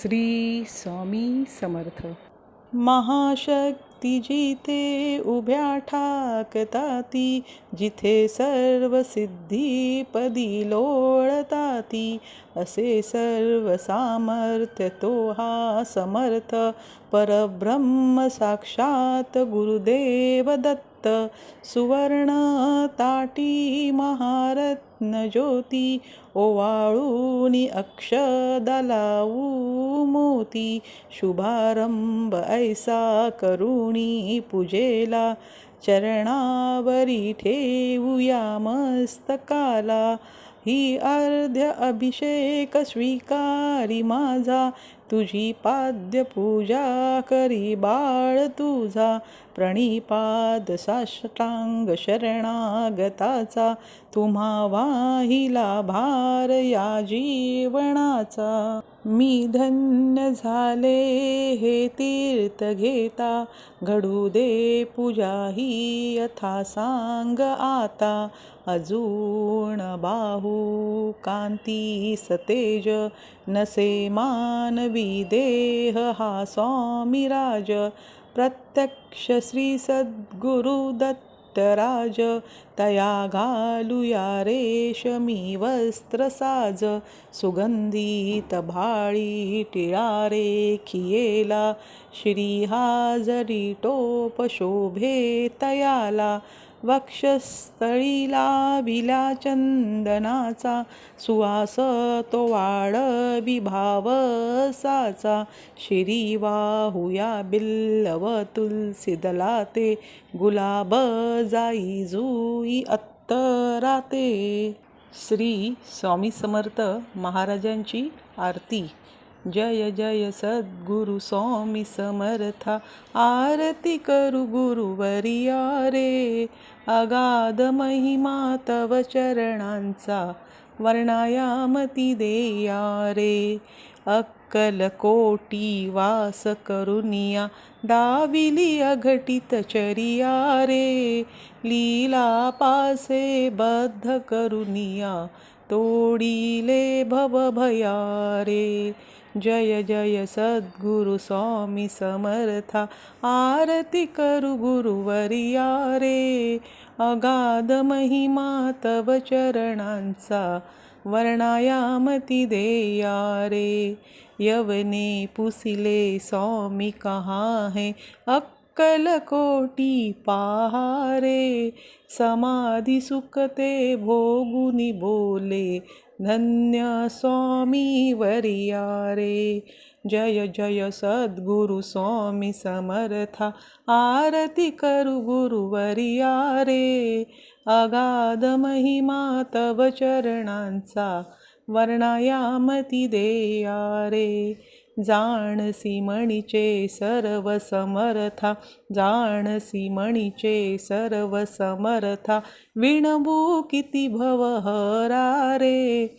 श्री स्वामी समर्थ. महाशक्ती जिथे उभ्या ठाकताती, जिथे सर्व सिद्धी पदी लोळताती, असे सर्व सामर्थ्य तो हा समर्थ परब्रह्म साक्षात गुरुदेव दत्त. सुवर्ण ताटी महारत्न ज्योती, ओवाळूनी अक्षदा लावू मोती. शुभारंभ ऐसा करुणी पूजेला, चरणावरी ठेवूया मस्तकाला. ही अर्ध्य अभिषेक स्वीकारी माझा, तुझी पाद्य पूजा करी बाळ तुझा. प्रणिपाद साष्टांग शरणागताचा, तुम्हा वाहिला भार या जीवनाचा. मी धन्य झाले हे तीर्थ घेता, घडू दे पूजा ही यथा सांग आता. अजून बाहू कांती सतेज, नसे मानवी देह हा स्वामी राज. प्रत्यक्ष श्री सद्गुरु दत्तराज, तया घालूया रेशमी वस्त्र साज. सुगंधित भाळी टिळा रेखियेला, श्रीहाजरी टोप शोभे तयाला. वक्षस्थळी लाविला चंदनाचा, सुवास तो वाढवी भावसाचा. शिरी वाहूया बिल्लव तुलसी दलाते, गुलाब जाई जुई अत्तराते. श्री स्वामी समर्थ महाराजांची आरती. जय जय सद्गुरु स्वामी समर्था, आरती करू गुरुवर्या रे. अगाध महिमा तव चरणांचा, वर्णायामती देया रे. अक्कलकोटी वास करुनिया, दाविली अघटित चरिया रे. लीला पासे बद्ध करुनिया, तोडीले भवभया रे. जय जय सद्गुरु स्वामी समर्था, आरती करू गुरुवर्या रे. अगाध महिमा तव चरणांचा, वर्णायामती देया रे. यवने पुसिले स्वामी कहाँ है, अक्कलकोटी पहारे. समाधी सुखते भोगुनी बोले, धन्य स्वामी वर्या रे. जय जय सद्गुरु स्वामी समर्था, आरती करू गुरुवर्या रे. अगाध महिमा तव चरणांचा, वर्णायामती देया रे. जाणसी मणीचे सर्व समर्था, जाणसी मणीचे सर्व समर्था. विणबू किती भवहरा रे,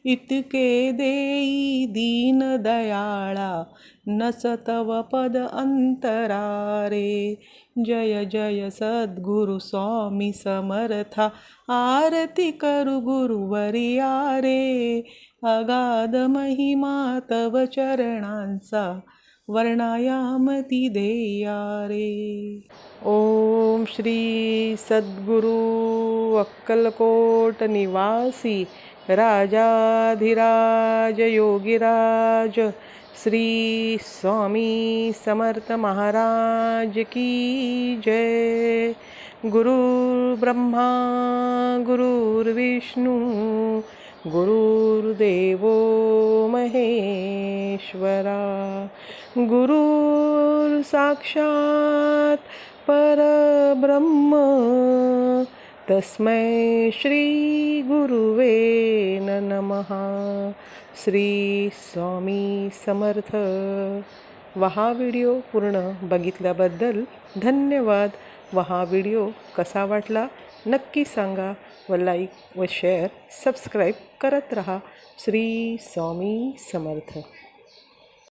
इतके देई दीन दयाळा. नसतव पद अंतरा रे. जय जय सद्गुरु स्वामी समर्था, आरती करू गुरुवर्या रे. अगाध महिमा तव चरणांचा, वर्णायामती देया रे. ओम श्री सद्गुरु अक्कलकोट निवासी राजाधिराज योगीराज श्री स्वामी समर्थ महाराज की जय. गुरुर्ब्रह्मा गुरुर्विष्णू, गुरुर्देवो महेश्वरा. गुरुर् साक्षात परब्रह्म, तस्मै श्री गुरुवे नमः. श्री स्वामी समर्थ. हा व्हिडिओ पूर्ण बघितल्याबद्दल धन्यवाद. हा व्हिडिओ कसा वाटला नक्की सांगा व लाईक व शेअर सबस्क्राईब करत रहा. श्री स्वामी समर्थ.